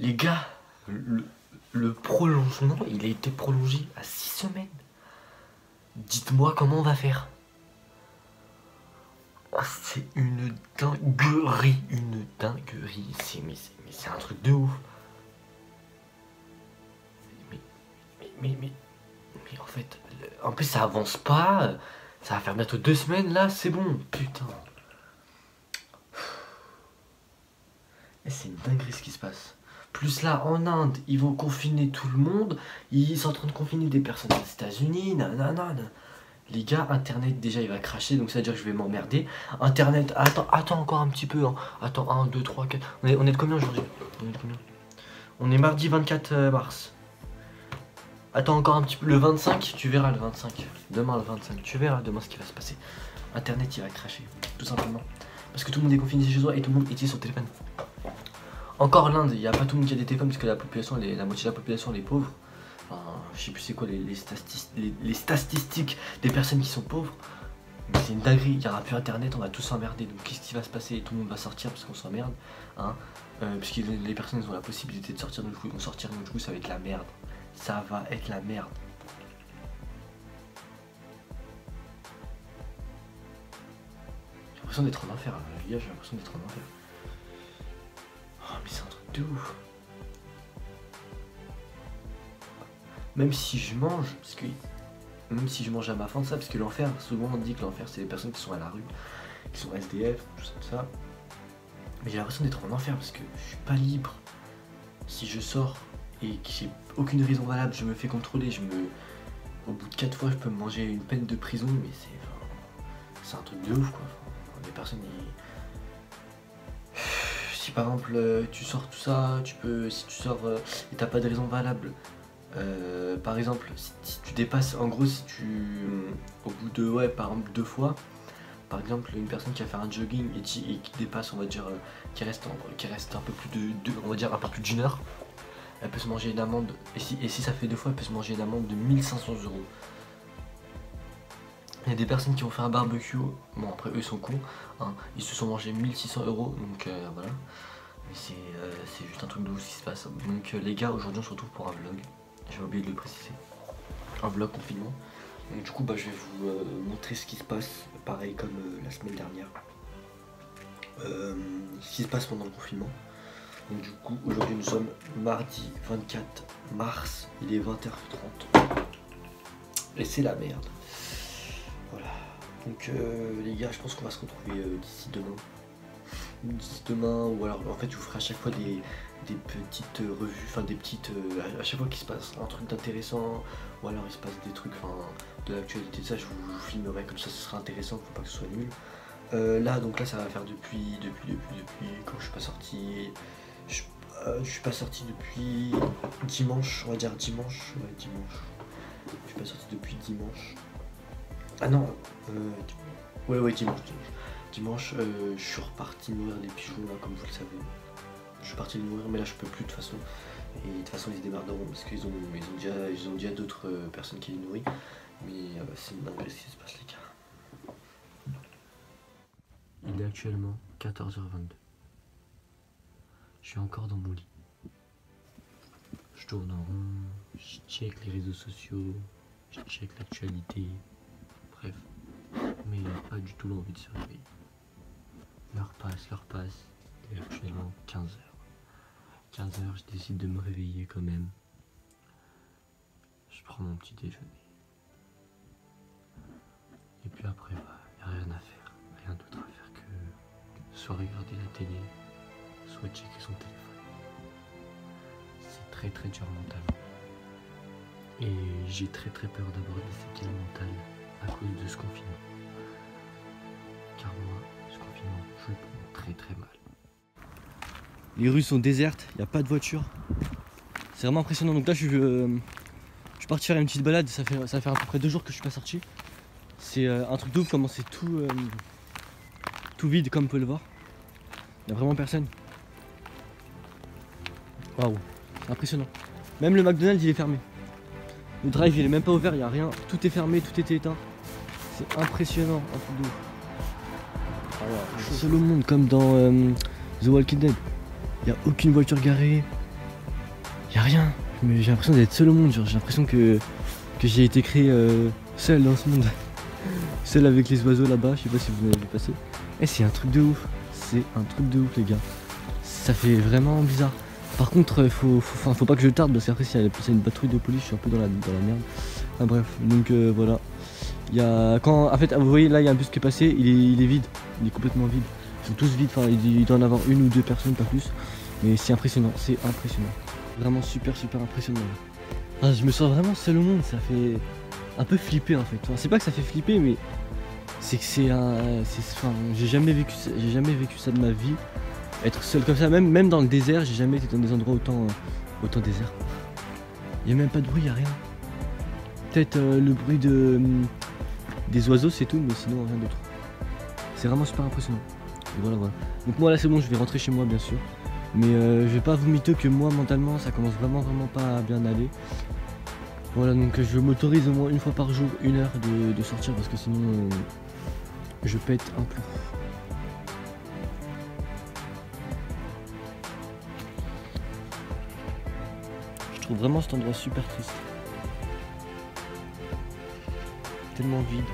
Les gars, le prolongement, il a été prolongé à 6 semaines. Dites-moi comment on va faire. Oh, c'est une dinguerie, une dinguerie. C'est un truc de ouf. Mais en fait, en plus ça avance pas. Ça va faire bientôt 2 semaines là, c'est bon. Putain. C'est une dinguerie ce qui se passe. Plus là, en Inde, ils vont confiner tout le monde. Ils sont en train de confiner des personnes aux États-Unis. Nanana. Les gars, Internet, déjà, il va cracher. Donc ça veut dire que je vais m'emmerder. Internet, attends encore un petit peu. Hein. Attends, 1, 2, 3, 4. On est de combien aujourd'hui? On est mardi 24 mars. Attends encore un petit peu. Le 25, tu verras le 25. Demain, le 25. Tu verras demain ce qui va se passer. Internet, il va cracher. Tout simplement. Parce que tout le monde est confiné chez soi et tout le monde utilise son téléphone. Encore l'Inde, il n'y a pas tout le monde qui a des téléphones parce que la population, la moitié de la population, elle est pauvre. Enfin, je sais plus c'est quoi les statistiques des personnes qui sont pauvres. Mais c'est une dinguerie, il n'y aura plus internet, on va tous s'emmerder. Donc qu'est-ce qui va se passer? Tout le monde va sortir parce qu'on s'emmerde. Hein, parce que les personnes ont la possibilité de sortir, donc du coup ils vont sortir, donc du coup ça va être la merde. Ça va être la merde. J'ai l'impression d'être en enfer, les gars, j'ai l'impression d'être en enfer. Oh mais c'est un truc de ouf. Même si je mange, parce que même si je mange à ma faim, ça, parce que l'enfer, souvent on dit que l'enfer c'est les personnes qui sont à la rue, qui sont SDF, tout ça. Mais j'ai l'impression d'être en enfer parce que je suis pas libre. Si je sors et que j'ai aucune raison valable, je me fais contrôler, au bout de 4 fois je peux me manger une peine de prison, mais c'est un truc de ouf quoi. Enfin, les personnes si par exemple tu sors tout ça, si tu sors et t'as pas de raison valable, par exemple si tu dépasses, en gros si tu, au bout de, par exemple 2 fois, par exemple une personne qui va faire un jogging et qui dépasse, on va dire, qui reste un peu plus on va dire un peu plus d'1 heure, elle peut se manger une amende, et si ça fait 2 fois, elle peut se manger une amende de 1500 €. Il y a des personnes qui ont fait un barbecue, bon après eux ils sont cons, hein, ils se sont mangés 1600 €, donc voilà. Mais c'est juste un truc de ouf ce qui se passe. Donc les gars, aujourd'hui on se retrouve pour un vlog, j'ai oublié de le préciser. Un vlog confinement. Donc du coup je vais vous montrer ce qui se passe, pareil comme la semaine dernière. Ce qui se passe pendant le confinement. Donc du coup aujourd'hui nous sommes mardi 24 mars, il est 20h30. Et c'est la merde. Voilà. Donc les gars, je pense qu'on va se retrouver d'ici demain. Ou alors en fait je vous ferai à chaque fois des petites revues, enfin des petites, à chaque fois qu'il se passe un truc d'intéressant, ou alors il se passe des trucs, enfin de l'actualité, ça je vous filmerai, comme ça ce sera intéressant, faut pas que ce soit nul. Là ça va faire depuis quand je suis pas sorti, je suis pas sorti depuis dimanche, on va dire dimanche, ouais dimanche. Je suis pas sorti depuis dimanche. Ah non, ouais dimanche, je suis reparti nourrir les pigeons là, comme vous le savez. Je suis parti les nourrir, mais là je peux plus de toute façon. Et de toute façon ils se démerderont parce qu'ils ont déjà d'autres personnes qui les nourrissent. Mais c'est une dinguerie ce qui se passe les gars. Il est actuellement 14h22. Je suis encore dans mon lit. Je tourne en rond, je check les réseaux sociaux, je check l'actualité, bref. Mais pas du tout l'envie de se réveiller. L'heure passe, il est actuellement 15h. 15h, je décide de me réveiller quand même. Je prends mon petit déjeuner. Et puis après, il n'y a rien à faire. Rien d'autre à faire que soit regarder la télé, soit checker son téléphone. C'est très très dur mentalement. Et j'ai très peur d'avoir des séquelles mentales à cause de ce confinement. Car moi, ce confinement, je le prends très mal. Les rues sont désertes, il n'y a pas de voiture. C'est vraiment impressionnant. Donc là, je suis parti faire une petite balade. Ça fait à peu près 2 jours que je suis pas sorti. C'est un truc de ouf comment c'est tout vide, comme vous pouvez le voir. Il n'y a vraiment personne. Waouh, c'est impressionnant. Même le McDonald's, il est fermé. Le drive, il est même pas ouvert, il n'y a rien. Tout est fermé, tout était éteint. C'est impressionnant, un truc de ouf. Seul au monde, comme dans The Walking Dead. Il n'y a aucune voiture garée. y a rien. Mais j'ai l'impression d'être seul au monde, genre j'ai l'impression que j'ai été créé seul dans ce monde. Seul avec les oiseaux là-bas, je sais pas si vous m'avez vu passer. Eh, c'est un truc de ouf. C'est un truc de ouf les gars. Ça fait vraiment bizarre. Par contre, faut pas que je tarde parce qu'après, si y a une patrouille de police, je suis un peu dans la merde. Enfin bref, donc voilà. Il y a en fait, vous voyez là, il y a un bus qui est passé, il est vide. Il est complètement vide. Ils sont tous vides, enfin, il doit en avoir une ou deux personnes, pas plus. Mais c'est impressionnant, c'est impressionnant. Vraiment super impressionnant. Enfin, je me sens vraiment seul au monde, ça fait un peu flipper en fait. Enfin, c'est pas que ça fait flipper, mais c'est que enfin, j'ai jamais vécu ça de ma vie. Être seul comme ça, même dans le désert, j'ai jamais été dans des endroits autant déserts. Il y a même pas de bruit, y a rien. Peut-être le bruit des oiseaux, c'est tout, mais sinon rien d'autre. C'est vraiment super impressionnant. Et voilà. Donc moi là c'est bon, je vais rentrer chez moi bien sûr. Mais je vais pas vous mytho que moi mentalement ça commence vraiment pas à bien aller. Voilà, donc je m'autorise au moins une fois par jour, 1 heure de sortir parce que sinon je pète un plomb. Je trouve vraiment cet endroit super triste. Tellement vide.